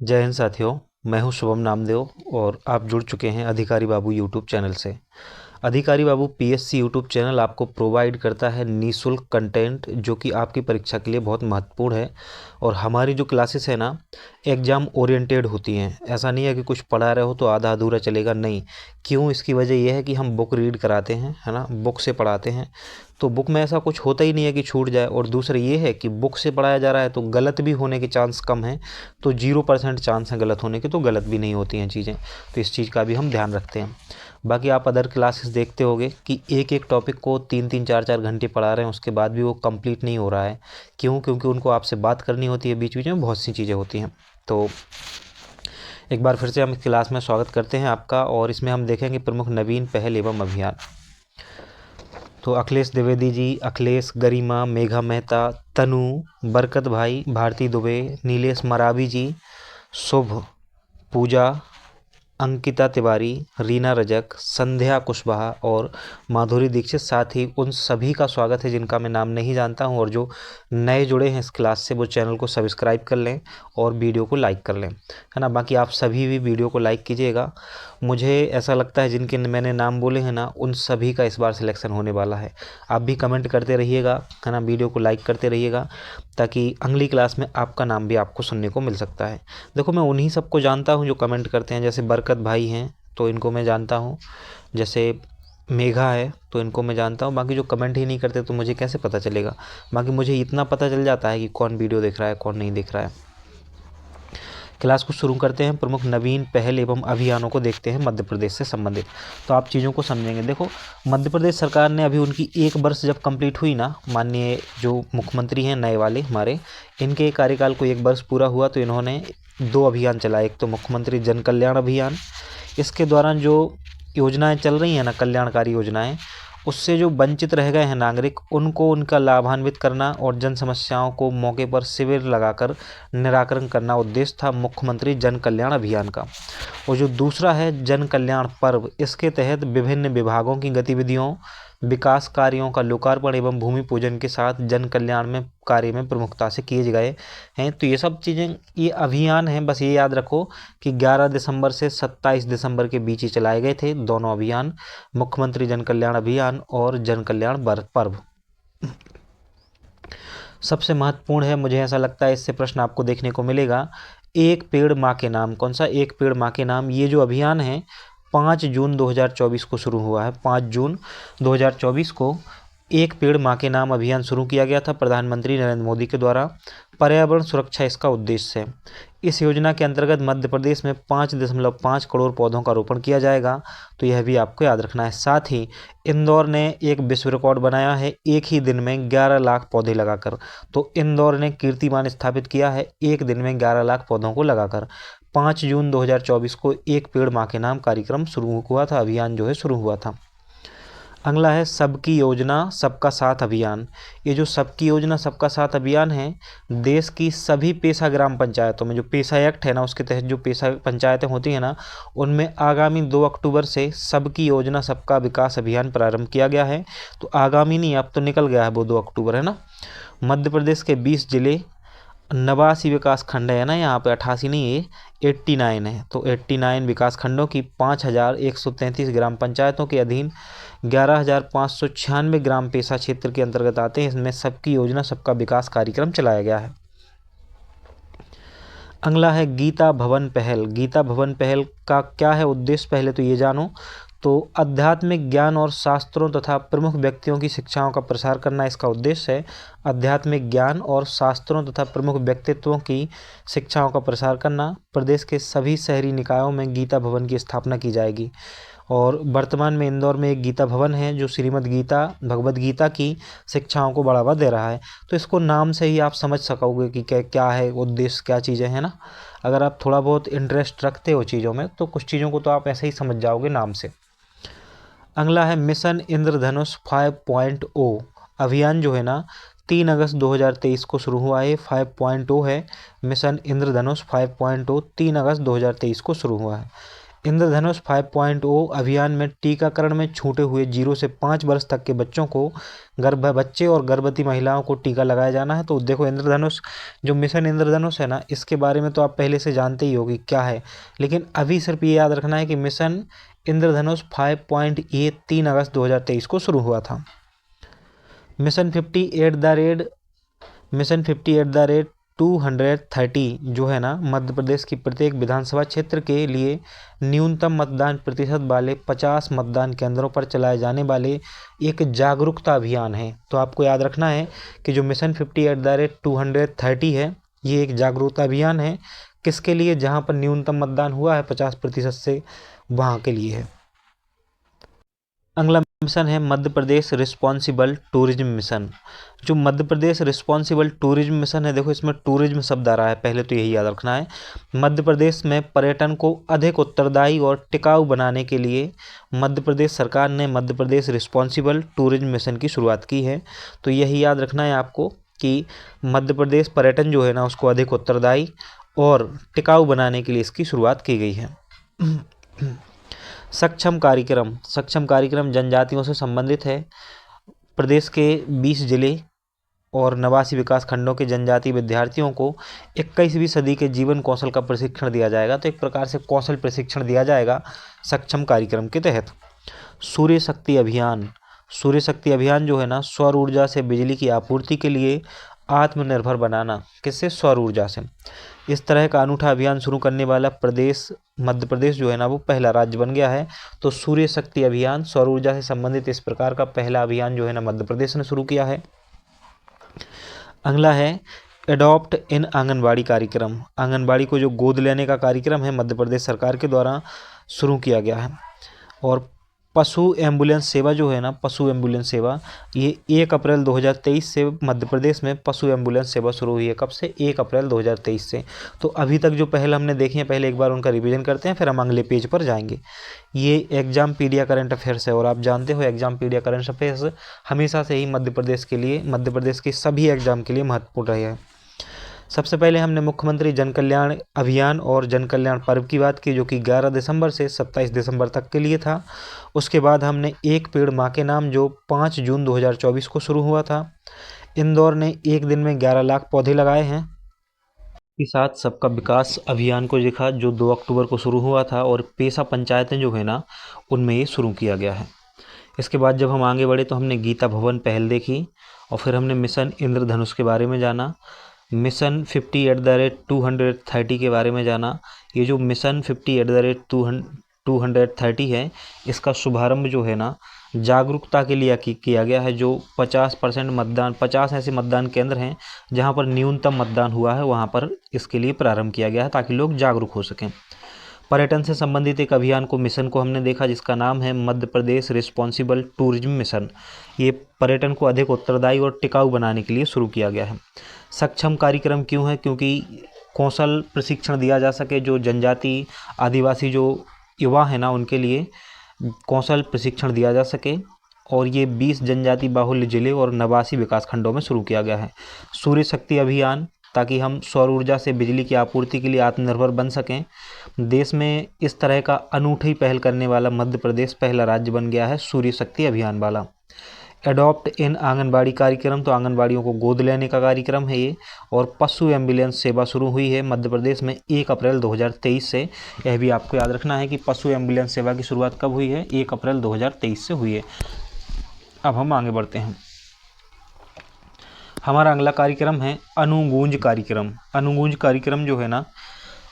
जय हिंद साथियों। मैं हूं शुभम नामदेव और आप जुड़ चुके हैं अधिकारी बाबू यूट्यूब चैनल से। अधिकारी बाबू पीएससी यूट्यूब चैनल आपको प्रोवाइड करता है निःशुल्क कंटेंट जो कि आपकी परीक्षा के लिए बहुत महत्वपूर्ण है। और हमारी जो क्लासेस है ना, एग्ज़ाम ओरिएंटेड होती हैं। ऐसा नहीं है कि कुछ पढ़ा रहे हो तो आधा अधूरा चलेगा, नहीं। क्यों? इसकी वजह यह है कि हम बुक रीड कराते हैं, है ना, बुक से पढ़ाते हैं। तो बुक में ऐसा कुछ होता ही नहीं है कि छूट जाए। और दूसरा ये है कि बुक से पढ़ाया जा रहा है तो गलत भी होने के चांस कम हैं। तो 0% चांस है गलत होने के, तो गलत भी नहीं होती हैं चीज़ें। तो इस चीज़ का भी हम ध्यान रखते हैं। बाकी आप अदर क्लासेस देखते होंगे कि एक एक टॉपिक को 3-3 4-4 घंटे पढ़ा रहे हैं, उसके बाद भी वो कंप्लीट नहीं हो रहा है। क्यों? क्योंकि उनको आपसे बात करनी होती है, बीच बीच में बहुत सी चीज़ें होती हैं। तो एक बार फिर से हम इस क्लास में स्वागत करते हैं आपका, और इसमें हम देखेंगे प्रमुख नवीन पहल एवं अभियान। तो अखिलेश द्विवेदी जी, अखिलेश, गरिमा, मेघा मेहता, तनु, बरकत भाई, भारती दुबे, नीलेश मरावी जी, शुभ, पूजा, अंकिता तिवारी, रीना रजक, संध्या कुशवाहा और माधुरी दीक्षित। साथ ही उन सभी का स्वागत है जिनका मैं नाम नहीं जानता हूं, और जो नए जुड़े हैं इस क्लास से वो चैनल को सब्सक्राइब कर लें और वीडियो को लाइक कर लें, है ना। बाकी आप सभी भी वीडियो को लाइक कीजिएगा। मुझे ऐसा लगता है जिनके मैंने नाम बोले हैं ना, उन सभी का इस बार सिलेक्शन होने वाला है। आप भी कमेंट करते रहिएगा, है ना, वीडियो को लाइक करते रहिएगा, ताकि अगली क्लास में आपका नाम भी आपको सुनने को मिल सकता है। देखो, मैं उन्हीं सबको जानता हूँ जो कमेंट करते हैं। जैसे बरकत भाई हैं तो इनको मैं जानता हूँ, जैसे मेघा है तो इनको मैं जानता हूँ। बाकी जो कमेंट ही नहीं करते तो मुझे कैसे पता चलेगा। बाकी मुझे इतना पता चल जाता है कि कौन वीडियो देख रहा है, कौन नहीं देख रहा है। क्लास को शुरू करते हैं। प्रमुख नवीन पहल एवं अभियानों को देखते हैं मध्य प्रदेश से संबंधित। तो आप चीज़ों को समझेंगे। देखो, मध्य प्रदेश सरकार ने अभी उनकी 1 वर्ष जब कंप्लीट हुई ना, माननीय जो मुख्यमंत्री हैं नए वाले हमारे, इनके कार्यकाल को 1 वर्ष पूरा हुआ तो इन्होंने 2 अभियान चलाए। एक तो मुख्यमंत्री जन कल्याण अभियान, इसके दौरान जो योजनाएं चल रही हैं ना, कल्याणकारी योजनाएं, उससे जो वंचित रह गए हैं नागरिक, उनको उनका लाभान्वित करना और जन समस्याओं को मौके पर शिविर लगाकर निराकरण करना उद्देश्य था मुख्यमंत्री जन कल्याण अभियान का। और जो दूसरा है जन कल्याण पर्व, इसके तहत विभिन्न विभागों की गतिविधियों, विकास कार्यों का लोकार्पण एवं भूमि पूजन के साथ जन कल्याण में कार्य में प्रमुखता से किए गए हैं। तो ये सब चीज़ें, ये अभियान हैं। बस ये याद रखो कि 11 दिसंबर से 27 दिसंबर के बीच ही चलाए गए थे दोनों अभियान, मुख्यमंत्री जन कल्याण अभियान और जन कल्याण पर्व। सबसे महत्वपूर्ण है, मुझे ऐसा लगता है इससे प्रश्न आपको देखने को मिलेगा, एक पेड़ माँ के नाम। कौन सा? एक पेड़ माँ के नाम। ये जो अभियान है 5 जून 2024 को शुरू हुआ है। 5 जून 2024 को एक पेड़ माँ के नाम अभियान शुरू किया गया था प्रधानमंत्री नरेंद्र मोदी के द्वारा। पर्यावरण सुरक्षा इसका उद्देश्य है। इस योजना के अंतर्गत मध्य प्रदेश में 5.5 करोड़ पौधों का रोपण किया जाएगा। तो यह भी आपको याद रखना है। साथ ही इंदौर ने एक विश्व रिकॉर्ड बनाया है, एक ही दिन में 11 लाख पौधे लगाकर। तो इंदौर ने कीर्तिमान स्थापित किया है, एक दिन में 11 लाख पौधों को लगाकर। 5 जून 2024 को एक पेड़ माँ के नाम कार्यक्रम शुरू हुआ था, अभियान जो है शुरू हुआ था। अगला है सबकी योजना सबका साथ अभियान। ये जो सबकी योजना सबका साथ अभियान है, देश की सभी पेशा ग्राम पंचायतों में, जो पेशा एक्ट है ना, उसके तहत जो पेशा पंचायतें होती हैं ना, उनमें आगामी 2 अक्टूबर से सबकी योजना सबका विकास अभियान प्रारंभ किया गया है। तो आगामी नहीं, अब तो निकल गया है वो 2 अक्टूबर, है ना। मध्य प्रदेश के 20 जिले, 89 विकास खंड है ना, यहाँ पे 88 नहीं है, 89 है। तो 89 विकास खंडों की 5133 ग्राम पंचायतों के अधीन 11,596 ग्राम पेशा क्षेत्र के अंतर्गत आते हैं। इसमें सबकी योजना सबका विकास कार्यक्रम चलाया गया है। अगला है गीता भवन पहल। गीता भवन पहल का क्या है उद्देश्य, पहले तो ये जानो। तो आध्यात्मिक ज्ञान और शास्त्रों तथा प्रमुख व्यक्तियों की शिक्षाओं का प्रसार करना इसका उद्देश्य है। आध्यात्मिक ज्ञान और शास्त्रों तथा प्रमुख व्यक्तित्वों की शिक्षाओं का प्रसार करना। प्रदेश के सभी शहरी निकायों में गीता भवन की स्थापना की जाएगी। और वर्तमान में इंदौर में एक गीता भवन है जो श्रीमद् गीता भगवद गीता की शिक्षाओं को बढ़ावा दे रहा है। तो इसको नाम से ही आप समझ सकोगे कि क्या है उद्देश्य, क्या चीज़ें हैं ना। अगर आप थोड़ा बहुत इंटरेस्ट रखते हो चीज़ों में तो कुछ चीज़ों को तो आप ऐसे ही समझ जाओगे नाम से। अगला है मिशन इंद्रधनुष 5.0 अभियान, जो है ना 3 अगस्त 2023 को शुरू हुआ है। 5.0 है मिशन इंद्रधनुष 5.0, 3 अगस्त 2023 को शुरू हुआ है। इंद्रधनुष 5.0 अभियान में टीकाकरण में छूटे हुए 0 से 5 वर्ष तक के बच्चों को बच्चे और गर्भवती महिलाओं को टीका लगाया जाना है। तो देखो इंद्रधनुष जो मिशन इंद्रधनुष है ना, इसके बारे में तो आप पहले से जानते ही होगी क्या है, लेकिन अभी सिर्फ ये याद रखना है कि मिशन इंद्रधनुष 5.8 3 अगस्त 2023 को शुरू हुआ था। मिशन 50 230 जो है ना, मध्य प्रदेश की प्रत्येक विधानसभा क्षेत्र के लिए न्यूनतम मतदान प्रतिशत वाले 50 मतदान केंद्रों पर चलाए जाने वाले एक जागरूकता अभियान है। तो आपको याद रखना है कि जो मिशन 50 है, ये एक जागरूकता अभियान है। किसके लिए? जहां पर न्यूनतम मतदान हुआ है 50% से, वहां के लिए है। अगला मिशन है Madhya Pradesh responsible tourism mission. जो Madhya Pradesh responsible tourism mission है, देखो इसमें टूरिज्म शब्द आ रहा है, पहले तो यही याद रखना है। मध्य प्रदेश में पर्यटन को अधिक उत्तरदायी और टिकाऊ बनाने के लिए मध्य प्रदेश सरकार ने Madhya Pradesh responsible tourism mission की शुरुआत की है। तो यही याद रखना है आपको कि मध्य प्रदेश पर्यटन जो है ना, उसको अधिक उत्तरदायी और टिकाऊ बनाने के लिए इसकी शुरुआत की गई है। सक्षम कार्यक्रम जनजातियों से संबंधित है। प्रदेश के 20 जिले और 89 विकास खंडों के जनजातीय विद्यार्थियों को 21वीं सदी के जीवन कौशल का प्रशिक्षण दिया जाएगा। तो एक प्रकार से कौशल प्रशिक्षण दिया जाएगा सक्षम कार्यक्रम के तहत। सूर्य शक्ति अभियान जो है ना, सौर ऊर्जा से बिजली की आपूर्ति के लिए आत्मनिर्भर बनाना। किससे? सौर ऊर्जा से। इस तरह का अनूठा अभियान शुरू करने वाला प्रदेश मध्य प्रदेश जो है ना, वो पहला राज्य बन गया है। तो सूर्य शक्ति अभियान, सौर ऊर्जा से संबंधित इस प्रकार का पहला अभियान जो है ना, मध्य प्रदेश ने शुरू किया है। अगला है एडॉप्ट इन आंगनबाड़ी कार्यक्रम। आंगनबाड़ी को जो गोद लेने का कार्यक्रम है, मध्य प्रदेश सरकार के द्वारा शुरू किया गया है। और पशु एम्बुलेंस सेवा जो है ना, पशु एम्बुलेंस सेवा, ये 1 अप्रैल 2023 से मध्य प्रदेश में पशु एम्बुलेंस सेवा शुरू हुई है। कब से? 1 अप्रैल 2023 से। तो अभी तक जो पहले हमने देखे हैं, पहले एक बार उनका रिवीजन करते हैं, फिर हम अगले पेज पर जाएंगे। ये एग्जाम पीडिया करंट अफेयर्स है और आप जानते हो एग्जाम पीडिया करंट अफेयर्स हमेशा से ही मध्य प्रदेश के सभी एग्जाम के लिए महत्वपूर्ण रहे हैं। सबसे पहले हमने मुख्यमंत्री जन कल्याण अभियान और जन कल्याण पर्व की बात की, जो कि 11 दिसंबर से 27 दिसंबर तक के लिए था। उसके बाद हमने एक पेड़ माँ के नाम, जो 5 जून 2024 को शुरू हुआ था। इंदौर ने एक दिन में 11 लाख पौधे लगाए हैं। के साथ सबका विकास अभियान को देखा, जो 2 अक्टूबर को शुरू हुआ था। और पेशा पंचायतें जो है ना, उनमें ये शुरू किया गया है। इसके बाद जब हम आगे बढ़े तो हमने गीता भवन पहल देखी, और फिर हमने मिशन इंद्रधनुष के बारे में जाना, मिशन 50 के बारे में जाना। ये जो मिशन 50 है, इसका शुभारंभ जो है ना, जागरूकता के लिए किया गया है। जो 50% मतदान, 50 ऐसे मतदान केंद्र हैं जहां पर न्यूनतम मतदान हुआ है, वहां पर इसके लिए प्रारंभ किया गया है ताकि लोग जागरूक हो सकें। पर्यटन से संबंधित एक अभियान को, मिशन को हमने देखा, जिसका नाम है Madhya Pradesh responsible tourism mission. ये पर्यटन को अधिक उत्तरदायी और टिकाऊ बनाने के लिए शुरू किया गया है। सक्षम कार्यक्रम क्यों है? क्योंकि कौशल प्रशिक्षण दिया जा सके। जो जनजाति आदिवासी जो युवा है ना, उनके लिए कौशल प्रशिक्षण दिया जा सके। और ये 20 जनजाति बाहुल्य जिले और 89 विकास खंडों में शुरू किया गया है। सूर्य शक्ति अभियान, ताकि हम सौर ऊर्जा से बिजली की आपूर्ति के लिए आत्मनिर्भर बन सकें। देश में इस तरह का अनूठी पहल करने वाला मध्य प्रदेश पहला राज्य बन गया है सूर्य शक्ति अभियान वाला। एडॉप्ट इन आंगनबाड़ी कार्यक्रम, तो आंगनबाड़ियों को गोद लेने का कार्यक्रम है ये। और पशु एम्बुलेंस सेवा शुरू हुई है मध्य प्रदेश में 1 अप्रैल 2023 से। यह भी आपको याद रखना है कि पशु एम्बुलेंस सेवा की शुरुआत कब हुई है? 1 अप्रैल 2023 से हुई है। अब हम आगे बढ़ते हैं। हमारा अगला कार्यक्रम है अनुगूंज कार्यक्रम। अनुगूंज कार्यक्रम जो है ना,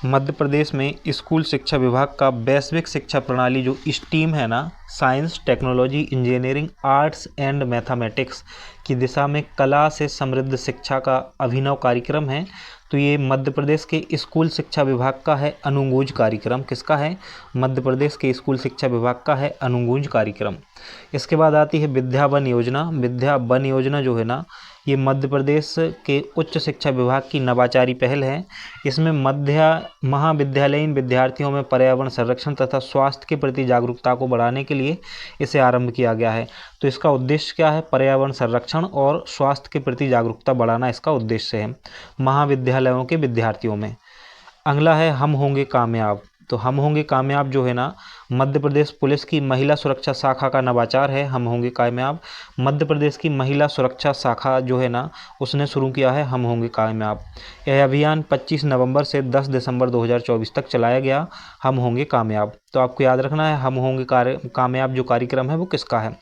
मध्य प्रदेश में स्कूल शिक्षा विभाग का वैश्विक शिक्षा प्रणाली जो स्टीम है ना, science, technology, engineering, arts and mathematics की दिशा में कला से समृद्ध शिक्षा का अभिनव कार्यक्रम है। तो ये मध्य प्रदेश के स्कूल शिक्षा विभाग का है अनुगूंज कार्यक्रम। किसका है? मध्य प्रदेश के स्कूल शिक्षा विभाग का है अनुगूंज कार्यक्रम। इसके बाद आती है विद्या वन योजना। विद्या वन योजना जो है ना, ये मध्य प्रदेश के उच्च शिक्षा विभाग की नवाचारी पहल है। इसमें महाविद्यालयीन विद्यार्थियों में पर्यावरण संरक्षण तथा स्वास्थ्य के प्रति जागरूकता को बढ़ाने के लिए इसे आरंभ किया गया है। तो इसका उद्देश्य क्या है? पर्यावरण संरक्षण और स्वास्थ्य के प्रति जागरूकता बढ़ाना इसका उद्देश्य है महाविद्यालयों के विद्यार्थियों में। अगला है हम होंगे कामयाब। तो हम होंगे कामयाब जो है ना, मध्य प्रदेश पुलिस की महिला सुरक्षा शाखा का नवाचार है हम होंगे कामयाब। मध्य प्रदेश की महिला सुरक्षा शाखा जो है ना, उसने शुरू किया है हम होंगे कामयाब। यह अभियान 25 नवंबर से 10 दिसंबर 2024 तक चलाया गया, हम होंगे कामयाब। तो आपको याद रखना है हम होंगे कामयाब जो कार्यक्रम है वो किसका है।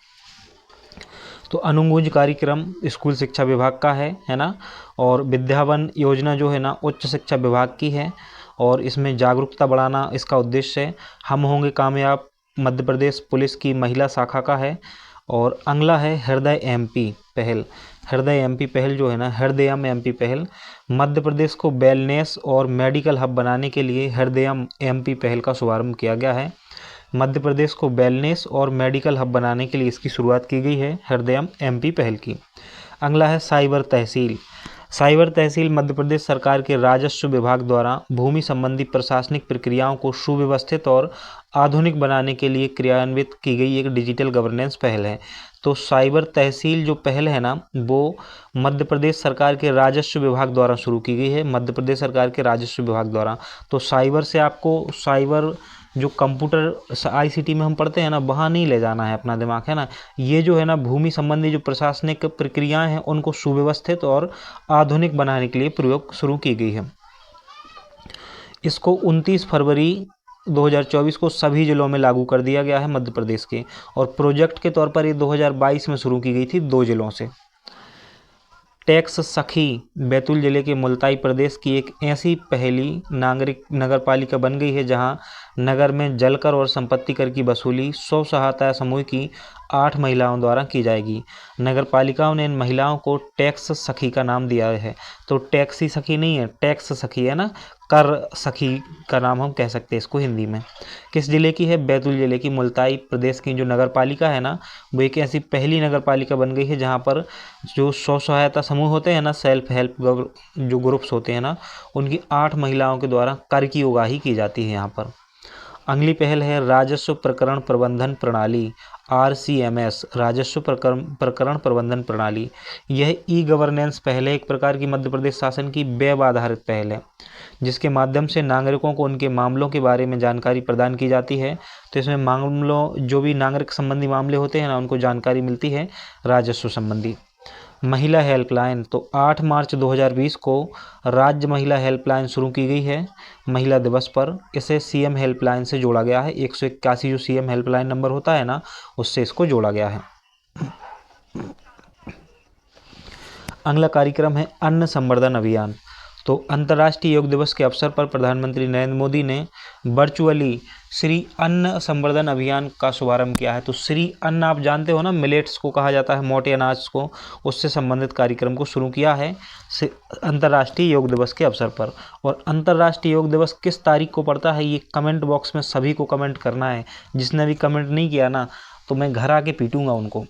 तो अनुगूंज कार्यक्रम स्कूल शिक्षा विभाग का है ना। और विद्यावन योजना जो है ना, उच्च शिक्षा विभाग की है और इसमें जागरूकता बढ़ाना इसका उद्देश्य है। हम होंगे कामयाब मध्य प्रदेश पुलिस की महिला शाखा का है। और अगला है हृदय एमपी पहल। हृदय एमपी पहल जो है ना, हृदयम एमपी पहल, मध्य प्रदेश को वेलनेस और मेडिकल हब बनाने के लिए हृदयम एमपी पहल का शुभारंभ किया गया है। मध्य प्रदेश को वेलनेस और मेडिकल हब बनाने के लिए इसकी शुरुआत की गई है हृदयम एमपी पहल की। अगला है साइबर तहसील। साइबर तहसील मध्य प्रदेश सरकार के राजस्व विभाग द्वारा भूमि संबंधी प्रशासनिक प्रक्रियाओं को सुव्यवस्थित और आधुनिक बनाने के लिए क्रियान्वित की गई एक डिजिटल गवर्नेंस पहल है। तो साइबर तहसील जो पहल है ना, वो मध्य प्रदेश सरकार के राजस्व विभाग द्वारा शुरू की गई है, मध्य प्रदेश सरकार के राजस्व विभाग द्वारा। तो साइबर से आपको साइबर जो कंप्यूटर आईसीटी में हम पढ़ते हैं ना, वहाँ नहीं ले जाना है अपना दिमाग, है ना। ये जो है ना, भूमि संबंधी जो प्रशासनिक प्रक्रियाएं हैं उनको सुव्यवस्थित और आधुनिक बनाने के लिए प्रयोग शुरू की गई है। इसको 29 फरवरी 2024 को सभी जिलों में लागू कर दिया गया है मध्य प्रदेश के। और प्रोजेक्ट के तौर पर ये 2022 में शुरू की गई थी 2 जिलों से। टैक्स सखी बैतूल जिले के मुल्ताई प्रदेश की एक ऐसी पहली नागरिक नगर पालिका बन गई है जहां नगर में जलकर और संपत्ति कर की वसूली स्व सहायता समूह की 8 महिलाओं द्वारा की जाएगी। नगर पालिकाओं ने इन महिलाओं को टैक्स सखी का नाम दिया है। तो टैक्सी सखी नहीं है, टैक्स सखी है ना, कर सखी का नाम हम कह सकते हैं इसको हिंदी में। किस जिले की है? बैतूल जिले की मुल्ताई प्रदेश की जो नगर पालिका है ना, वो एक ऐसी पहली नगर पालिका बन गई है जहाँ पर जो स्व सहायता समूह होते हैं ना, सेल्फ हेल्प जो ग्रुप्स होते हैं ना, उनकी 8 महिलाओं के द्वारा कर की उगाही की जाती है यहाँ पर। अगली पहल है राजस्व प्रकरण प्रबंधन प्रणाली, RCMS, राजस्व प्रकरण प्रबंधन प्रणाली। यह ई गवर्नेंस पहल है, एक प्रकार की मध्य प्रदेश शासन की वेब आधारित पहल है, जिसके माध्यम से नागरिकों को उनके मामलों के बारे में जानकारी प्रदान की जाती है। तो इसमें मामलों जो भी नागरिक संबंधी मामले होते हैं ना, उनको जानकारी मिलती है राजस्व संबंधी। महिला हेल्पलाइन, तो 8 मार्च 2020 को राज्य महिला हेल्पलाइन शुरू की गई है महिला दिवस पर। इसे CM हेल्पलाइन से जोड़ा गया है, 181 जो CM हेल्पलाइन नंबर होता है ना, उससे इसको जोड़ा गया है। अगला कार्यक्रम है अन्न संवर्धन अभियान। तो अंतर्राष्ट्रीय योग दिवस के अवसर पर प्रधानमंत्री नरेंद्र मोदी ने वर्चुअली श्री अन्न संवर्धन अभियान का शुभारंभ किया है। तो श्री अन्न आप जानते हो ना, मिलेट्स को कहा जाता है, मोटे अनाज को, उससे संबंधित कार्यक्रम को शुरू किया है अंतर्राष्ट्रीय योग दिवस के अवसर पर। और अंतर्राष्ट्रीय योग दिवस किस तारीख को पड़ता है, ये कमेंट बॉक्स में सभी को कमेंट करना है। जिसने भी कमेंट नहीं किया ना, तो मैं घर आके पीटूंगा उनको।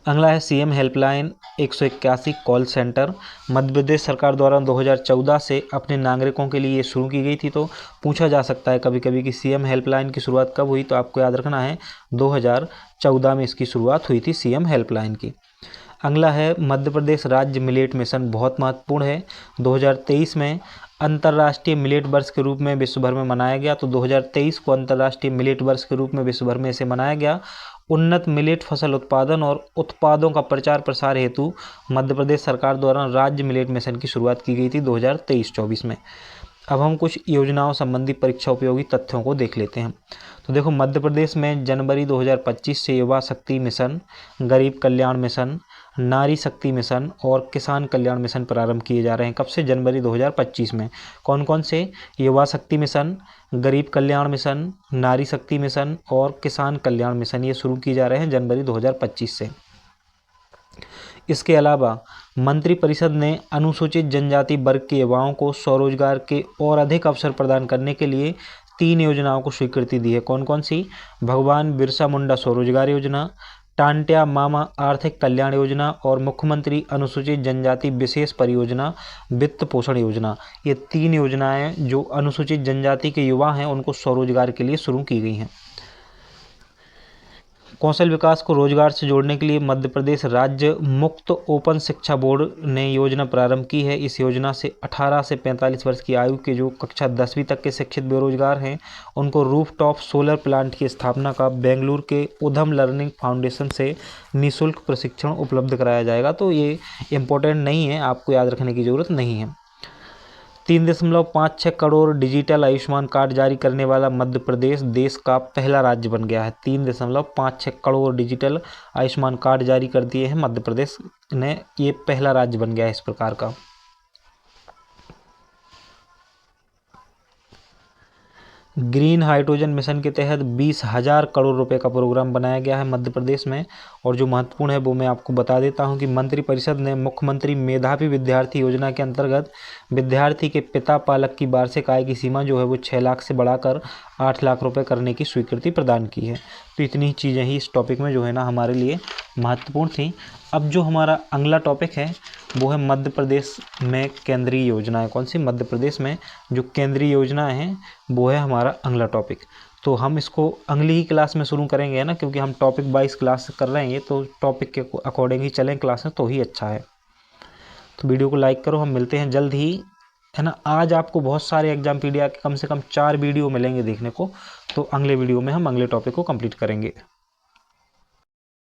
अगला है CM helpline 181 call centre. Madhya Pradesh सरकार द्वारा 2014 से अपने नागरिकों के लिए ये शुरू की गई थी। तो पूछा जा सकता है कभी कभी कि CM हेल्पलाइन की शुरुआत कब हुई, तो आपको याद रखना है 2014 में इसकी शुरुआत हुई थी CM हेल्पलाइन की। अगला है मध्य प्रदेश राज्य मिलेट मिशन, बहुत महत्वपूर्ण है। 2023 में अंतर्राष्ट्रीय मिलेट वर्ष के रूप में विश्व भर में मनाया गया। तो 2023 को अंतर्राष्ट्रीय मिलेट वर्ष के रूप में विश्व भर में इसे मनाया गया। उन्नत मिलेट फसल उत्पादन और उत्पादों का प्रचार प्रसार हेतु मध्य प्रदेश सरकार द्वारा राज्य मिलेट मिशन की शुरुआत की गई थी 2023-24 में। अब हम कुछ योजनाओं संबंधी परीक्षा उपयोगी तथ्यों को देख लेते हैं। तो देखो, मध्य प्रदेश में जनवरी 2025 से युवा शक्ति मिशन, गरीब कल्याण मिशन, नारी शक्ति मिशन और किसान कल्याण मिशन प्रारंभ किए जा रहे हैं। कब से? जनवरी 2025 में। कौन कौन से? युवा शक्ति मिशन, गरीब कल्याण मिशन, नारी शक्ति मिशन और किसान कल्याण मिशन, ये शुरू किए जा रहे हैं जनवरी 2025 से। इसके अलावा मंत्रिपरिषद ने अनुसूचित जनजाति वर्ग के युवाओं को स्वरोजगार के और अधिक अवसर प्रदान करने के लिए 3 योजनाओं को स्वीकृति दी है। कौन कौन सी? भगवान बिरसा मुंडा स्वरोजगार योजना, टांट्या मामा आर्थिक कल्याण योजना और मुख्यमंत्री अनुसूचित जनजाति विशेष परियोजना वित्त पोषण योजना। ये 3 योजनाएं जो अनुसूचित जनजाति के युवा हैं उनको स्वरोजगार के लिए शुरू की गई हैं। कौशल विकास को रोजगार से जोड़ने के लिए मध्य प्रदेश राज्य मुक्त ओपन शिक्षा बोर्ड ने योजना प्रारंभ की है। इस योजना से 18 से 45 वर्ष की आयु के जो कक्षा 10वीं तक के शिक्षित बेरोजगार हैं उनको रूफटॉप सोलर प्लांट की स्थापना का बेंगलुरु के उधम लर्निंग फाउंडेशन से निःशुल्क प्रशिक्षण उपलब्ध कराया जाएगा। तो ये इम्पोर्टेंट नहीं है, आपको याद रखने की ज़रूरत नहीं है। 3.56 करोड़ डिजिटल आयुष्मान कार्ड जारी करने वाला मध्य प्रदेश देश का पहला राज्य बन गया है। 3.56 करोड़ डिजिटल आयुष्मान कार्ड जारी कर दिए हैं मध्य प्रदेश ने, ये पहला राज्य बन गया है इस प्रकार का। ग्रीन हाइड्रोजन मिशन के तहत 20,000 करोड़ रुपए का प्रोग्राम बनाया गया है मध्य प्रदेश में। और जो महत्वपूर्ण है वो मैं आपको बता देता हूं कि मंत्रिपरिषद ने मुख्यमंत्री मेधावी विद्यार्थी योजना के अंतर्गत विद्यार्थी के पिता पालक की वार्षिक आय की सीमा जो है वो 6 लाख से बढ़ाकर 8 लाख रुपए करने की स्वीकृति प्रदान की है। तो इतनी चीज़ें ही इस टॉपिक में जो है ना हमारे लिए महत्वपूर्ण थी। अब जो हमारा अगला टॉपिक है वो है मध्य प्रदेश में केंद्रीय योजनाएं। कौन सी? मध्य प्रदेश में जो केंद्रीय योजनाएं हैं वो है हमारा अगला टॉपिक। तो हम इसको अगली ही क्लास में शुरू करेंगे ना, क्योंकि हम टॉपिक वाइज क्लास कर रहे हैं तो टॉपिक के अकॉर्डिंग ही चलें क्लास में तो ही अच्छा है। तो वीडियो को लाइक करो, हम मिलते हैं जल्द ही, है ना। आज आपको बहुत सारे एग्जाम पीडीएफ के कम से कम 4 वीडियो मिलेंगे देखने को। तो अगले वीडियो में हम अगले टॉपिक को कंप्लीट करेंगे।